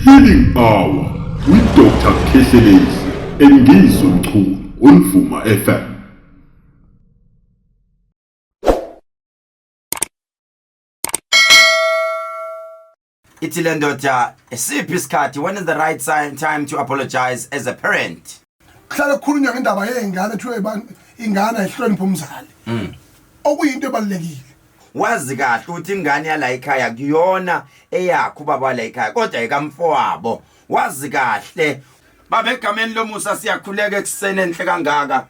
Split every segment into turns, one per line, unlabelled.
Healing Hour with Dr. Khehlelezi Enganeni on Vuma FM.
Isikhathi, when is the right time to apologize as a parent?
Kuhlala kukhulunywa ngendaba yengane ethiwe ingane ayihloniphe umzali. Okuyinto ebalekile.
Wazi kahle ukuthi ingane yala ekhaya kuyona eyakho baba la ekhaya kodwa ekamfowabo. Wazi kahle babegameni lomusa siyakhuleka ekseni enhle kangaka.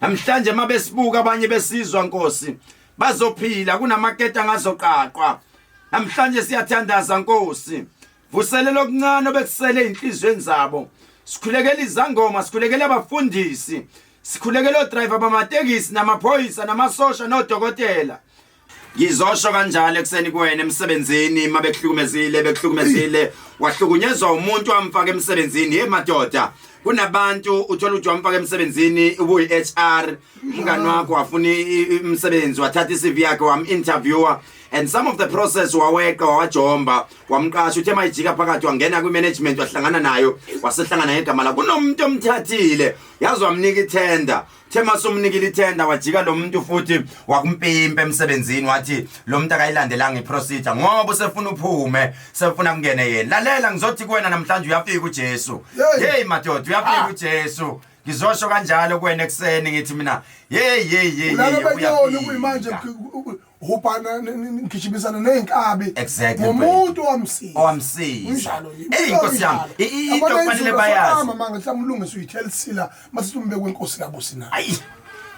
Namhlanje mabesibuka abanye besizwa Nkosi bazophila kunamaketa ngazoqaqwa. Namhlanje siyathandaza Nkosi. Vuselelo okuncane obekusele inhlizweni zabo. Sikhulekela izangoma, sikhulekela abafundisi, sikhulekela odriver bamatekisi namaphoyisa namasosha nodokotela. Ngizosho kanjalo ekseni kuwena emsebenzini mabekuhlukumezile wahlukunyezwa umuntu wamfaka emsebenzini madoda. Kunabantu uthola ukuthi wamfaka emsebenzini ubuyi HR umngani wakho wafuna umsebenzi wathatha iCV yakhe wam-interviewer and some of the process waweqa wajomba wamqasha uthe mayijika phakathi wangena kwi-management wahlangana nayo wasehlangana ngegama la kunomuntu omthathile yazi wamnika itender uthe masumnikile itender wajika lo muntu futhi wakumpimpa emsebenzini wathi lo muntu akayilandelanga iprocedure ngoba usefuna uphume sefuna kungene yena lalela ngizothi kuwena namhlanje uyafika uJesu hey madoda uyafika uJesu ngizosho kanjalo kuwena ekseni ngithi mina hey
uyafika kuyimanje hopana ngishibisana nenkabi umuntu
owamsiza Nkosi yami into kufanele bayazi
mama ngihlamulungisa uyithelsila masithumbe kwenkosi kabo sina
ayi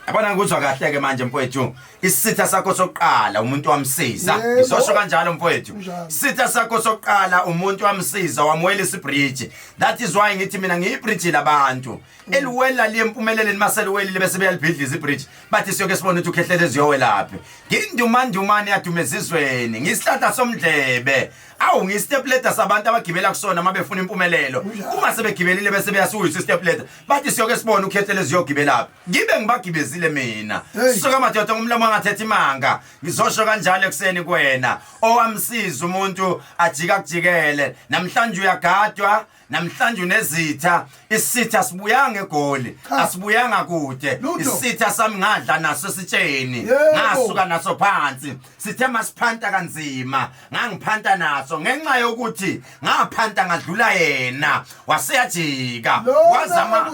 abana ngizwa kahle ke manje mfowethu isitha sakho sokuqala umuntu wamsiza ngizosho kanjalo mfowethu isitha sakho sokuqala umuntu wamsiza wamwela isibridge that is why ngithi mina ngiyibridge labantu eliwela liyempumeleleni maseluwelile bese beyalibhidliza ibridge bathi siyoke sibone ukuthi uKhehlelezi uyowelaphi ngindumandumane yadumezizweni ngisihlahla somdlebe awu ngistepleter sabantu abagibela kusona mabefuna impumelelo uma sebegibelile bese beyasuyisa istepleter bathi siyoke sibone uKhehlelezi uyogibelaphi ngibe ngibagibezile mina soka madoda ngumlomo angathetha imanga ngizosho kanjalo ekseni kuwena owamsiza umuntu ajika kujikele namhlanje uyagadwa namhlanje unezitha isitha sibuyanga egoli asibuyanga kude isitha sami ngadla naso sitsheni ngasuka naso phansi sithe masiphanta kanzima ngangiphanta naso ngenxa yokuthi ngaphanta ngadlula yena waseyajika wazama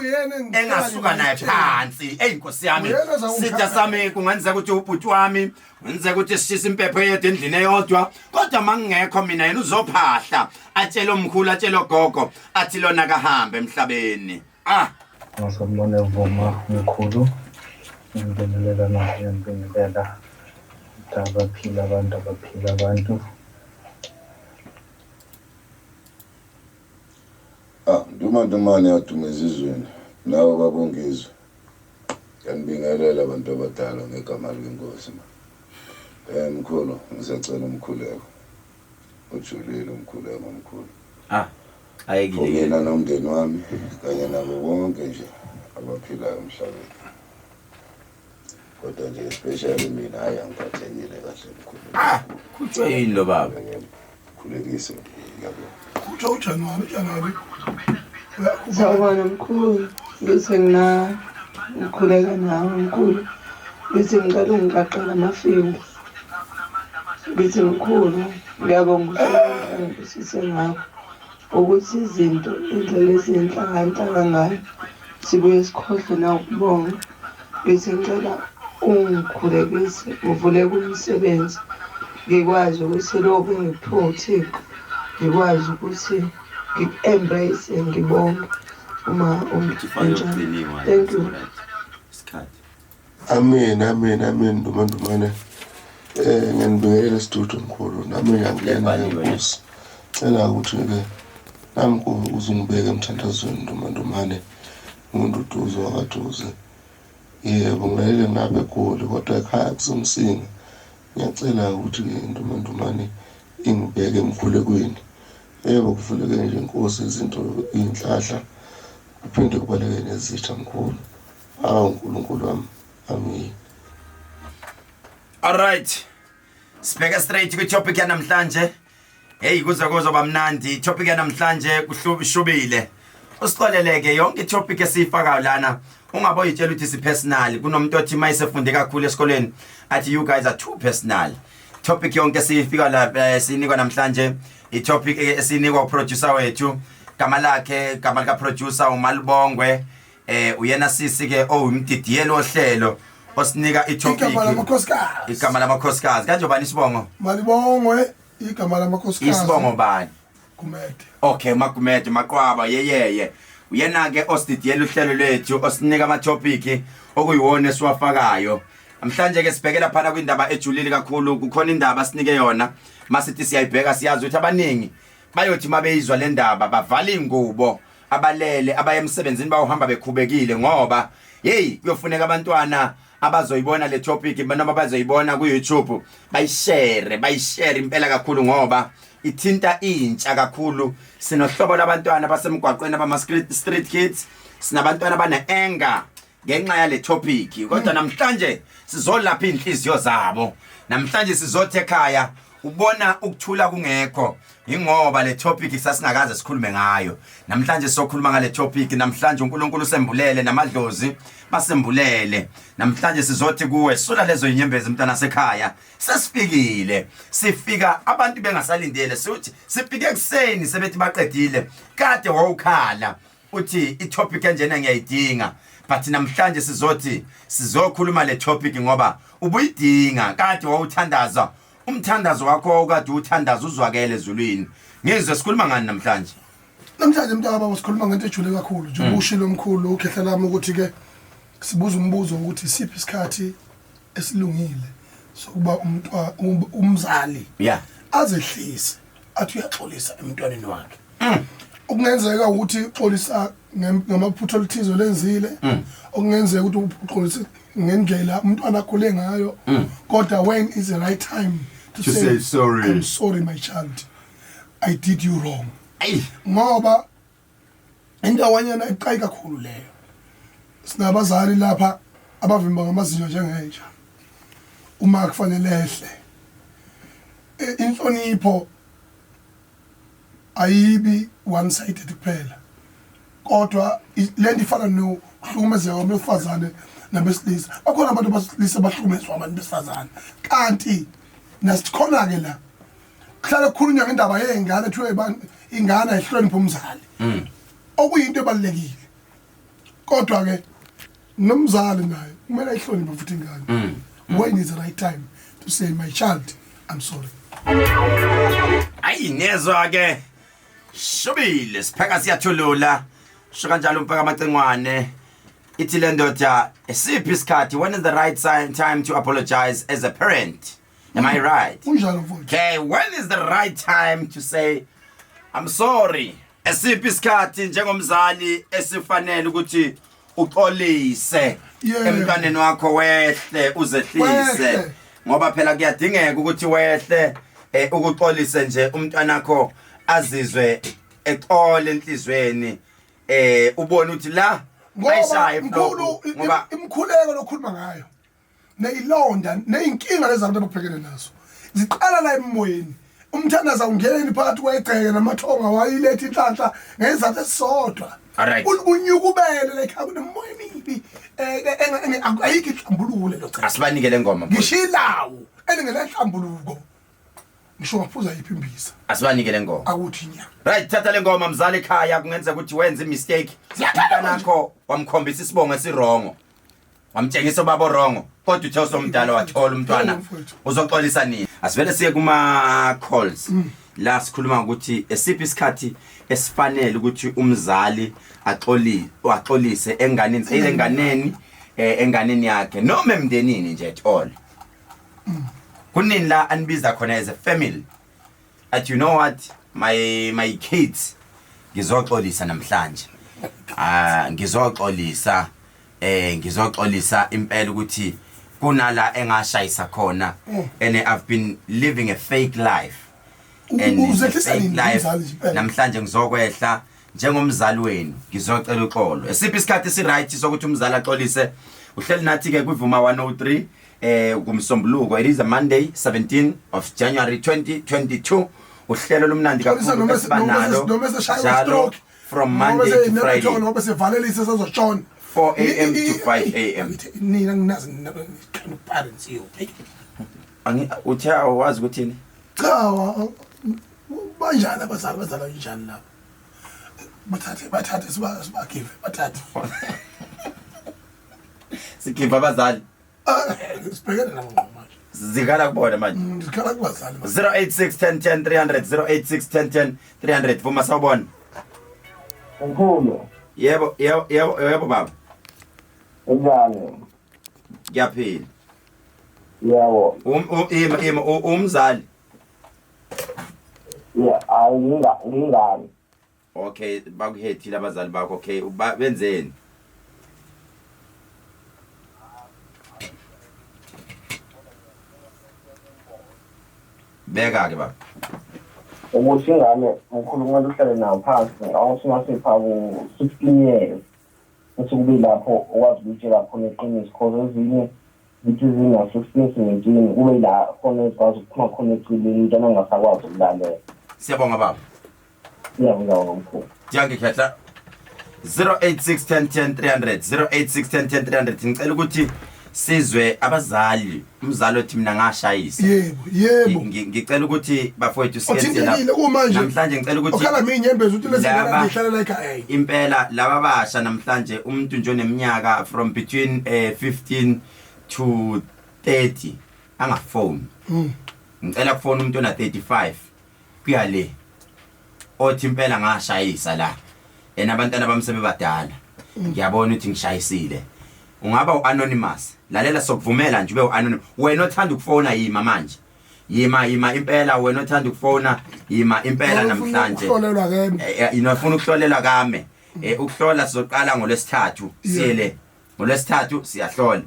engasuka naye phansi Nkosi yami sitha sami kungenzeka ukuthi ubhuti wami ngenzeka ukuthi sishisa impepho yedwa endlini eyodwa kodwa mangingekho mina yena uzophahla atshela omkhulu atshela ogogo athi lona kahambe emhlabeni
Ngizobona Vuma umkhulu ngibingelela naye ngibingelela abaphila abantu
Ndumandumane yadumezizweni nawe babongizwe yanibingelela abantu abadala ngegama lenkosi mkhulu ngisacela umkhuleko ujulile umkhuleko mkhulu
ayekile
mina nomndeni wami kanye nabo bonke nje abaphilayo emhlabeni kodwa nje especially mina hayi angiphathekile kahle mkhulu
kuthiwe yini lo baba
khulekise yabo
kutsho uJanuwari
Sawubona mkhulu bese ngikhuleka nawe mkhulu bese ngicela ungaqala amafimbo bese mkhulu ngiyabonga usise ngakho ukuthi izinto indlela ezinhlanhla ngayo sibuye sikhohle na ukubonga bese ngicela ungikhulekise uvule kumsebenzi ngikwazi ukuthi lokho ngiphiwe uThixo ngikwazi ukuthi ngik-embrace ngibonga uma unjani thank you
Amen ndumandumane ngiyanibingelela isitudio mkhulu nami ngiyangena ngeNkosi cela ukuthi ke nami uzungibeke emthandazweni ndumandumane umuntu uduze wakaduze yebo ngeke ngabe khulu kodwa ekhaya kusomsinga ngiyacela ukuthi ndumandumane ingibeke emkhulekweni yebo kufuneka nje inkosi izinto inhlahla kuphinde kubaleke nezitha mkhulu uNkulunkulu wami amen.
All right, sibheka straight ku topic yanamhlanje Hey kuzoba mnandi topic yanamhlanje kushubile. Usixoleleke yonke topic esifaka lana ungaboyitshela ukuthi si personal kunomuntu othi mayisefunde kakhulu esikoleni athi you guys are too personal. Topic yonke sifika la sinikwa namhlanje I topic esinikwa producer wethu gama lakhe gama lika producer uMalibongwe uyena sisi ke umdidiyelo ohlelo osinika I topic igama lamakhosikazi kanjobani isibongo
Malibongwe igama lamakhosikazi
isibongo bani
Kumede
okay Makumede maqwaba yeyeye uyena ke osididiyela uhlelo lwethu osinika ama topic okuyiwona esiwafakayo namhlanje ke sibhekela phana kwindaba ejulile kakhulu kukhona indaba sinike yona masithi siyayibheka siyazi ukuthi abaningi bayothi mabeyizwa le ndaba bavala ingubo abalele abaye emsebenzini bawuhamba bekhubekile ngoba hey kuyofuneka abantwana abazoyibona le topic noma bazoyibona ku YouTube bayishare impela kakhulu ngoba ithinta intsha kakhulu sinohlobo labantwana basemgwaqweni abama street kids sinabantwana bana anger ngenxa yale topic kodwa namhlanje sizolapha inhliziyo zabo namhlanje sizothe ekhaya ubona ukuthula kungekho ingoba le topic sasingakaze sikhulume ngayo namhlanje sokhuluma ngale topic namhlanje uNkulunkulu sembulele namadlozi basembulele namhlanje sizothi kuwe sula lezo inyembezi mntana sekhaya sesifikile sifika abantu bengasalindele sithi sifike ekseni sebethi baqedile kade wawukhala uthi I topic enjena ngiyayidinga but namhlanje sizothi sizokhuluma le topic ngoba ubuyidinga kade wawuthandaza umthandazo wakho okade uthandaza uzwakele ezulwini ngizwe sikhuluma ngani namhlanje
mntaka baba sikhuluma ngento ejule kakhulu nje ubushilo omkhulu Khehlelezi ukuthi ke sibuza umbuzo ukuthi isiphi isikhathi esilungile sokuba umzali azehlise athi uyaxolisa emntwaneni wakhe okungenzeka ukuthi uxolisa ngamaphutho oluthizo lenzile okungenzeka ukuthi uxolisa ngendlela umntwana akhule ngayo kodwa when is the right time to say
sorry
I'm sorry my child I did you wrong ngoba indawanyana eqhayi kakhulu leyo sinabazali lapha abavimba ngamazinyo njengenja uma kufanele ehle inhlonipho ayibi one sided kuphela kodwa lento ifana nokuhlukumezeka kwabesifazane nabesilisa bakhona abantu basilisa bahlukumezwa abantu besifazane kanti nasikhona ke la kuhlala kukhulunywa ngendaba yengane ethiwe ingane ayihloniphe umzali okuyinto ebalekile kodwa ke nomzali naye kumele ayihloniphe futhi ingane when is the right time to say my child I'm sorry
ayinezwa ke shubile sipheka siyathulula sho kanjalo umpaka amacengwane ithi le ndoda esiphi isikhathi when is the right time to apologize as a parent am I right
unjalo mfowethu
okay when is the right time to say I'm sorry esiphi isikhathi njengomzali esifanele ukuthi uxolise emntwaneni wakho wehle uzehlise ngoba phela kuyadingeka ukuthi wehle ukuxolise nje umntwana wakho azizwe exole enhlizweni ubone ukuthi la bayishaye
ngoba imkhuleko lokhuluma ngayo neyilonda neyinkinga lezabantu ababhekene nazo ziqala la emoyeni umthandaza ungeni phakathi kwegceke namathonga wayiletha inhlanhla ngezathu esisodwa unyukubele like akunemoya emibi ayikho inhlambuluko lo cha
asibanike le ngoma
ngishilawo engene inhlambuluko ngisho ngaphuza yiphi imbisa
asibanike le ngoma
akuthi nya
right thatha le ngoma mzali ekhaya kungenza ukuthi wenze imistake nakho wamkhombisa isibongo esirongo wamtshengisa baba orongo kodwa uthe usomdala wathola umntwana uzoxolisa nini asivele siye kuma calls la sikhuluma ukuthi esiphi isikhathi esifanele ukuthi umzali axolise enganeni yakhe noma emndenini nje at all kunini la anibiza khona as a family at you know what my kids ngizoxolisa namhlanje ngizoxolisa impela ukuthi kunala engashayisa khona and I've been living a fake life namhlanje ngizokwehla njengomzali wenu ngizocela uxolo esiphi isikhathi esiright sokuthi umzali axolise uhleli nathi ke kwivuma 103 kumsombuluko it is a Monday 17 of January 2022 uhlelo lumnandi kakhulu esibanalo njalo from Monday to Friday
ngoba sevalelise sazoshona
4 a.m. to 5 a.m.
nina nginazi parents you
uthe awazi ukuthini
cha banjani abazali bazala njani lapho bathathe sibagive bathathe
sigive abazali
sibhekene nabo manje
zikhala kubona manje
ngikhala kubazali
086 10 10 300 086 10 10 300 vuma sawubona
Mkhulu.
Yebo baba.
Enjani?
Ngiyaphila.
Yebo.
Umzali.
Ngingani.
Okay, bakuhethile abazali bakho. Okay, benzeni? Beka ke baba.
Ukuthi ingane mkhulu kumele uhlale nayo phansi awuthi masipha ku-16 years ukuthi kube lapho okwazi ukutshela khona iqiniso because ezinye zithi zina-16 17 kube la khona ezikwazi ukuphuma khona ecileni into angasakwazi ukulalela.
Siyabonga baba.
Ngiyabonga mkhulu.
Yakhe Khehla 086 10 10 300 086 10 10 300 ngicela ukuthi sizwe abazali umzali othi mina ngashayisa
yebo
ngicela ukuthi bafowethu siyenze
namhlanje
ngicela ukuthi
ukhala mina inyembezi uthi lezingane ngihlalela ekhaya
impela laba basha namhlanje umuntu nje oneminyaka from between 15 to 30 angafoni ngicela kufona umuntu ona 35 kuyale othi impela ngashayisa la abantwana bami sebebadala ngiyabona ukuthi ngishayisile ungaba uanonymous lalela sokuvumela nje ube uanonymous wena othanda ukufona yima manje yima impela wena othanda ukufona yima impela namhlanje inofuna ukuhlolelwa kame ukuhlola sizoqala ngolesithathu siyele ngolesithathu siyahlola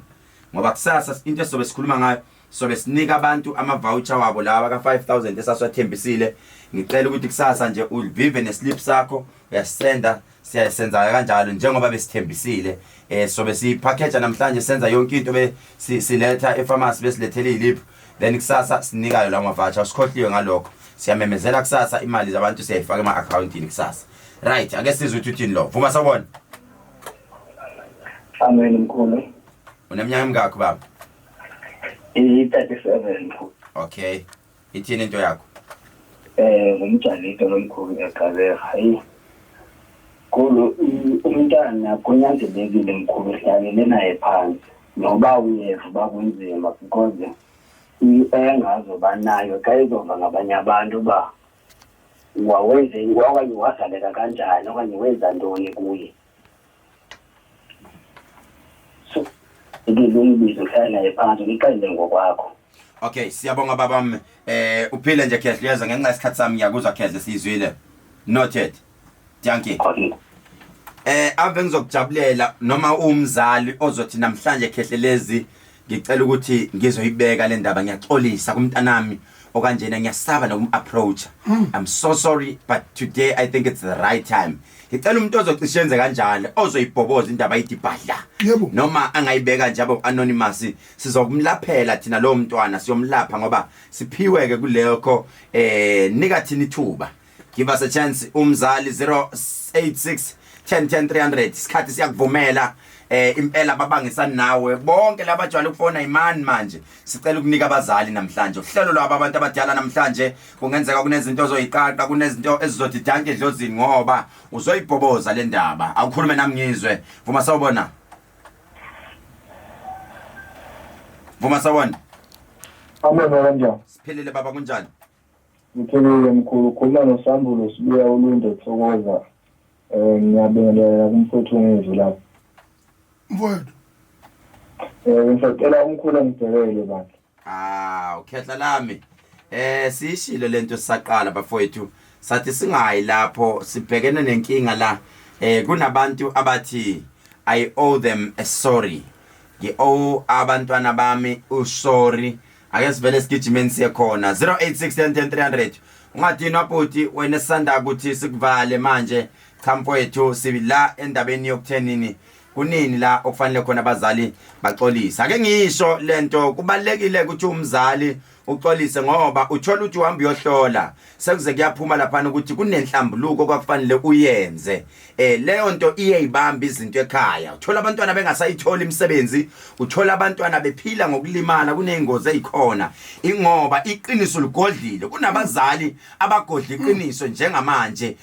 ngoba kusasa into esobe sikhuluma ngayo sobe sinika abantu ama voucher wabo lawa ka 5000 esaswathembisile ngicela ukuthi kusasa nje uvive neslip sakho uyasenda siyasenza kanjalo njengoba besithembisile sobe sipackage namhlanje senza yonke into siletha epharmacy besilethele iliphu then kusasa sinika la mavacha usikhohliwe ngalokho siyamemezela kusasa imali zabantu siyayifaka ema accountini kusasa right ake sizwe uthini lo vuma sabona
Amen mkhulu
uneminyaka emingakho baba
37
okay ithini into yakho
ngumjalito lomkhulu eGqabeha hayi Kulu umntana kunyanzelekile mkhulu hlalele naye phansi noba uyeva bakunzima because engazo banayo xa izova ngabanye abantu ba wawenze okanye wasalela kanjani okanye wenza ntoni kuye so ngilungibizo hlalele naye phansi ngixele ngokwakho.
Okay siyabonga babami uphile nje Khehlelezi ngenxa isikhathi sami ngiyakuzwa Khehle sizwile noted thank you ave ngizokujabulela noma umzali ozothi namhlanje Khehlelezi ngicela ukuthi ngizoyibeka le ndaba ngiyaxolisa kumntanami okanjena ngiyasaba nokum-approacha I'm so sorry but today I think it's the right time ngicela umuntu ozocishenze kanjalo ozoyibhoboza indaba yithi badla noma angayibeka nje abo anonymous sizokumlaphela thina lo mntwana siyomlapha ngoba siphiweke kulekho nika thina ithuba give us a chance umzali 086 10 10 300 isikhathi siyakuvumela impela babangisana nawe bonke labajwayele ukufona imani manje sicela ukunika abazali namhlanje uhlelo lwabo abantu abadala namhlanje kungenzeka kunezinto ozoyiqaqa kunezinto ezizothi danke edlozini ngoba uzoyibhoboza le ndaba awukhulume nami ngizwe vuma sawubona
Amona kanjani
siphilile baba kunjani
ngithulile mkhulu khuluma noSambulo sibuya uLundo Thokoza ngiyabingelela kumfowethu ngizwe lapho
mfowethu
ngicela umkhulu ngidekele bakhe
ukhehla lami sishilo lento sisaqala bafowethu sathi singayi lapho sibhekene nenkinga la kunabantu abathi I owe them a sorry ngi-owe abantwana bami usorry ake sivele sigijimeni siye khona 086 10 300 ungadini wabhuti wena esanda ukuthi sikuvale manje cha mfowethu sibila endabeni yokuthenini kunini la okufanele khona abazali baxolisa. Ake ngisho lento kubalekile ukuthi umzali uxolise ngoba uthola ukuthi uhamba uyohlola sekuze kuyaphuma lapha ukuthi kunenhlambuluko kwakufanele uyenze. Leyo nto iyeyibamba izinto ekhaya. Uthola abantwana bengasayithola imisebenzi, uthola abantwana bephila ngokulimala kuneyingozi ezikhona. Ingoba iqiniso ligodlile. Kunabazali abagodla iqiniso njengamanje.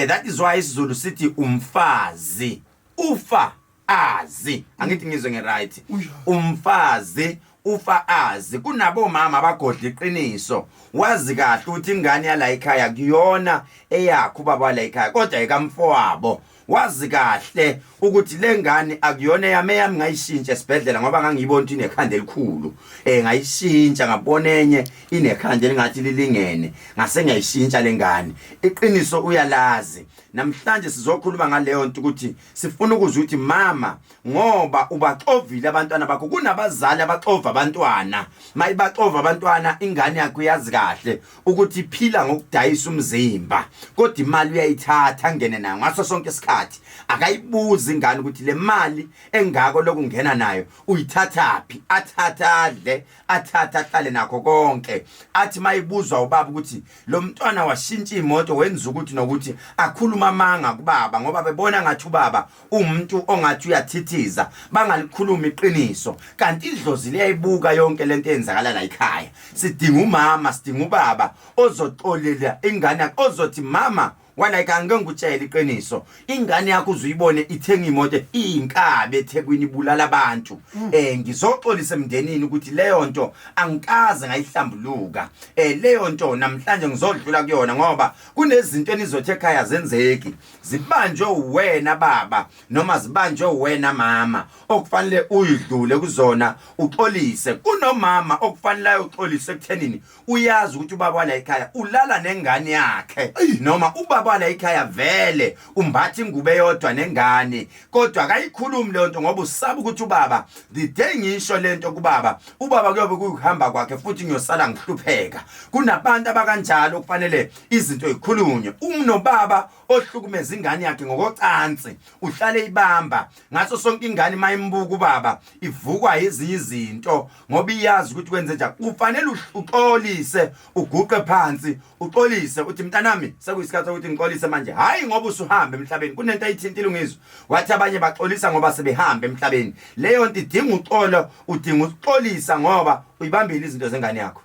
That is why isiZulu sithi umfazi ufa azi. Angithi ngizwe ngeright. Umfazi ufa azi. Kunabo mama abagodla iqiniso. Wazi kahle ukuthi ingane yala ekhaya kuyona eyakhe ubaba la ekhaya kodwa ekamfowabo. Wazi kahle ukuthi lengane akuyona yami ngayishintsha esibhedlela ngoba ngangiyibona ukuthi inekhanda elikhulu. Ngayishintsha ngabona enye inekhanda elingathi lilingene. Ngase ngiyayishintsha lengane. Iqiniso uyalazi. Namhlanje sizokhuluma ngaleyo nto ukuthi sifuna ukuzwa ukuthi mama ngoba ubaxovile abantwana bakho kunabazali abaxova abantwana. Mayibaxova abantwana ingane yakho yazi kahle ukuthi iphila ngokudayisa umzimba kodwa imali uyayithatha ngene nayo ngaso sonke isikhathi. Akayibuza ingane ukuthi le mali engako lokungena nayo uyithathaphi. Athathadle athathaqale nakho konke. Athi mayibuzwa ubaba ukuthi lo mntwana washintsha imoto wenza ukuthi nokuthi akhuluma amanga kubaba ngoba bebona ngathi ubaba umuntu ongathi uyathithiza bangalikhuluma iqiniso kanti idlozi liyayibuka yonke lento eyenzakala la ekhaya. Sidinga umama sidinga ubaba ozoxolela ingane ozothi mama wala ikange ngutshela iqiniso ingane yakho uzuyibone ithenga imoto inkabe eThekwini ibulala abantu. Ngizoxolisa emndenini ukuthi leyo nto angikaze ngayihlambuluka. Leyo nto namhlanje ngizodlula kuyona ngoba kunezinto enizothi ekhaya zenzeki zibanjwe wena baba noma zibanjwe wena mama okufanele uyidlule kuzona uxolise. Kunomama okufanele uxolise ekuthenini uyazi ukuthi ubaba wala ekhaya ulala nengane yakhe noma ubaba la ekhaya vele umbathi ingube yodwa nengane kodwa akayikhulumi le nto ngoba usaba ukuthi ubaba the day ngisho lento kubaba ubaba kuyobe kuhamba kwakhe futhi ngiyosala ngihlupheka. Kunabantu abakanjalo okufanele izinto ezikhulunywe. Umnobaba ohlukumeza ingane yakhe ngokocansi uhlale ibamba ngaso sonke ingane mayimbuka ubaba ivukwa ezinye izinto ngoba iyazi ukuthi kwenze njani. Kufanele uxolise uguqe phansi uxolise uthi mntanami sekuyisikhathi ukuthi ngixolise manje hayi ngoba usuhamba emhlabeni kunento ayithintile ungizwe wathi abanye baxolisa ngoba sebehamba emhlabeni. Leyo nto idinga uxolo udinga ukuxolisa ngoba uyibambile izinto zengane yakho.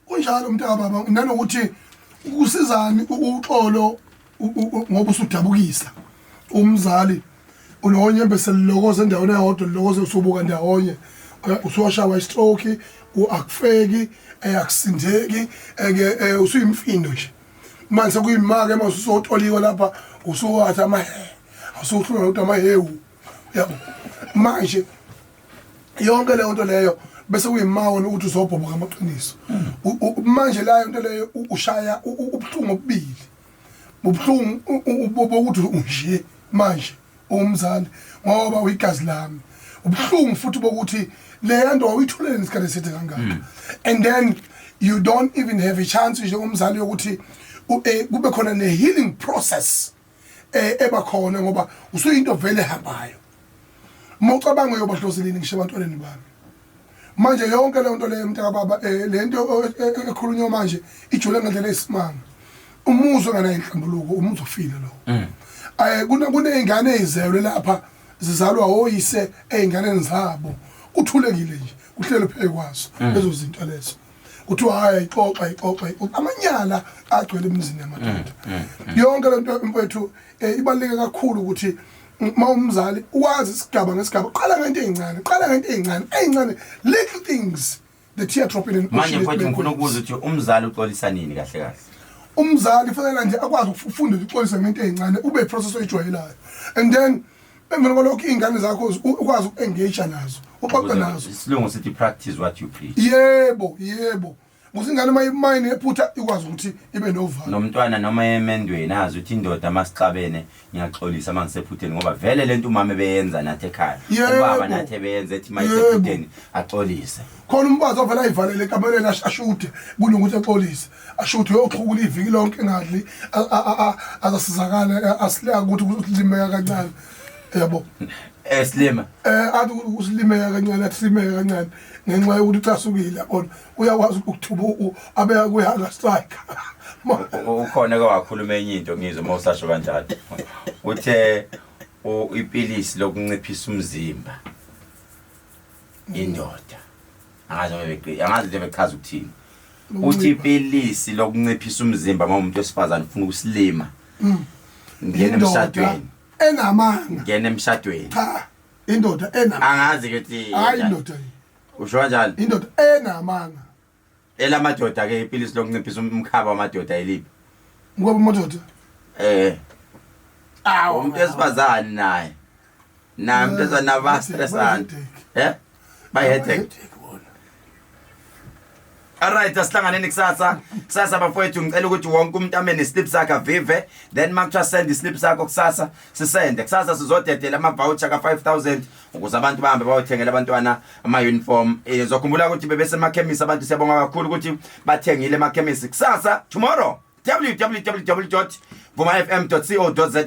Kunjalo mntaka baba nanokuthi ukusizani uxolo ngoba usudabukisa umzali unonyembe selilokoza endaweni eyodwa lilokoze usubuka ndawonye usuwashawa istroke akufeki akusindeki usuyimfindo nje manje sekuyimake mase usotoliwe lapha usuwatha amahe usuhlula ukuthi amahewu yabo manje yonke le nto leyo bese kuyimawo ukuthi uzobhoboka amaqiniso manje la into leyo ushaya ubuhlungu obubili ubuhlungu ukuthi unje manje umzali ngoba uyigazi lami ubuhlungu futhi bokuthi le nto awuyithulele isikhathi esithi kangaka and then you don't even have a chance njengomzali yokuthi kube khona ne healing process ebakhona ngoba usuyinto vele ehambayo. Mawucabanga uyobahloselini ngisho abantwaneni bami manje yonke le nto le mntaka baba le nto ekhulunywa manje ijule ngendlela esimanga umuzwe ngana inhlambuluko umuzwe ufile lo kuneyingane ezizelwe lapha zizalwa oyise eyinganeni zabo uthulekile nje uhlelo phekwazo lezo zinto lezo kuthiwa hayi ixoxa amanyala agcwele emizini yamadoda. Yonke le nto mfowethu ibaluleke kakhulu ukuthi mawumzali uwazi isigaba ngesigaba qala ngento ezincane little things the teardrop in an ocean.
Manje mfowethu ngifuna ukubuza ukuthi umzali uxolisa nini kahle kahle?
Umzali fanele nje akwazi ukufunda ukuxolisa ngento ezincane ube process oyijwayelayo and then emveni kwalokho ingane zakho ukwazi ukuengage nazo uxoxe nazo.
Isilungu sithi practice what you preach.
Yebo ngusingane mayine ephutha ikwazi ukuthi ibe novalo
nomntwana noma emendweni azi ukuthi indoda masixabene ngiyaxolisa mangisephutheni ngoba vele lento umama beyenza nathi ekhaya ubaba nathi beyenza ethi mayisephutheni axolise.
Khona umbazi ovela ayivalele kameleni ashude kunokuthi axolise ashude uyoxhukula iviki lonke engadli azasizakala asileka ukuthi ulimeka kancane yabo.
Eslima.
Athi usilimeka kancane athimeka kancane ngenxa yokuthi ucasukile yabona uyakwazi ukuthuba abeka kuyaga strike
Ukhona ke wakhuluma enye into ngizwe mawusasho kanjalo. Uthe ipilisi lokunciphisa umzimba. Indoda. Angazi nje bechaza ukuthini. Uthi ipilisi lokunciphisa umzimba uma umuntu wesifazane ufuna ukusilima. Ngene emshadweni.
Enamanga.
Ngene emshadweni.
Cha, indoda enamanga.
Angazi ukuthi
Hayi indoda.
Usho kanjalo?
Indoda enamanga.
Elamadoda ke ipilisi lokunciphisa umkhaba wamadoda eliphi?
Ngoba amadoda.
Umuntu wesifazane naye. Na umuntu wesifazane stressana. By headache. Alright, asihlanganeni kusasa bafowethu ngicela ukuthi wonke umuntu amene slip sakhe avive then makuthiwa send islip sakho kusasa sisende kusasa sizodedela ama voucher ka 5000 ukuze abantu bahambe bayothengela abantwana ama uniform izokhumbula ukuthi bebese emakhemisi abantu siyabonga kakhulu ukuthi bathengile emakhemisi kusasa tomorrow www.vumafm.co.za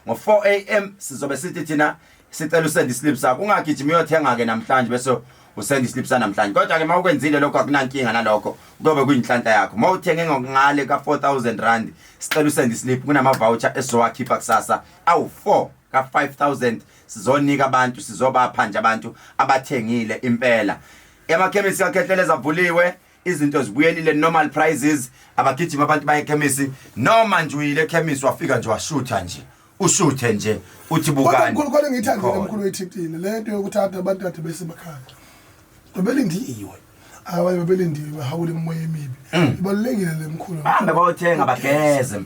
ngo 4 am sizobe sithi thina sicela usend islip sakho ungagijima uyothenga ke namhlanje bese usend islip sana namhlanje kodwa ke mawukwenzile lokho akunankinga nalokho kuyobe kuyinhlanhla yakho mawuthenge ngokungale ka 4000 rand sicela usend islip kunama voucher esowakhipha kusasa awu 4 ka 5000 sizonika abantu sizobapha nje abantu abathengile impela emakhemisi kaKhehlelezi avuliwe izinto zibuyelile normal prices abagijima abantu bayekhemisi noma nje uyile ekhemisi wafika nje washutha nje ushuthe nje uthi bukani
kodwa ngithandile emkhulu wethintini lento yokuthatha abantu kade besemakhaya bebelindiwe abaye bebelindiwe hawule emoya emibi ibalekile lemkhulu
hambe bayothenga bageze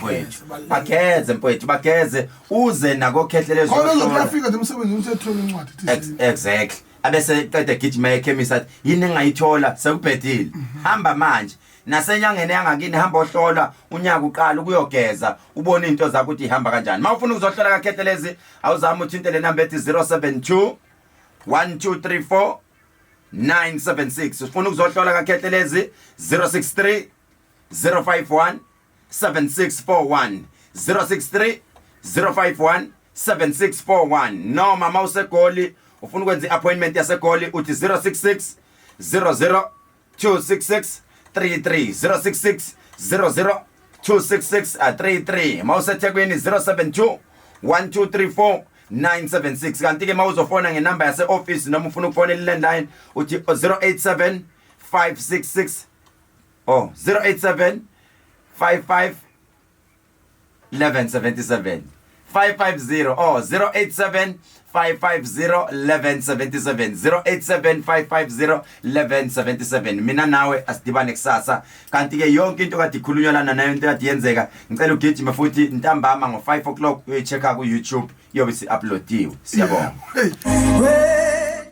mfowethu bageze uze nako Khehlelezi
kodwa uyafika nje umsebenzi umsethola incwadi
exactly abese qeda gijima ekhemisi athi yini engayithola sekubhedile hamba manje nasenyangene yangakini hamba ohlola unyaka uqala ukuyogeza ubone into zakho ukuthi ihamba kanjani mawufuna ukuzohlola kaKhehlelezi awuzama uthinte le number ethi 072 1234 976 ufuna ukuzohlola kaKhehlelezi 063 051 7641 063 051 7641 noma mawusegoli ufuna ukwenza iappointment yasegoli uthi 066 00 266 33 066 00 266 33 mawusethekwini 072 1234 976 kanti ke mawuzofona ngenamba yase office noma ufuna ukufona ilandline uthi 087 566 087 55 1177 550 087 550 1177 087 550 1177 mina nawe asidibane kusasa kanti ke yonke into kade ikhulunywana nayo into kade yenzeka ngicela ugijima futhi ntambama ngo 5 o'clock uyecheck ku YouTube yobe si uploadiwe siyabonga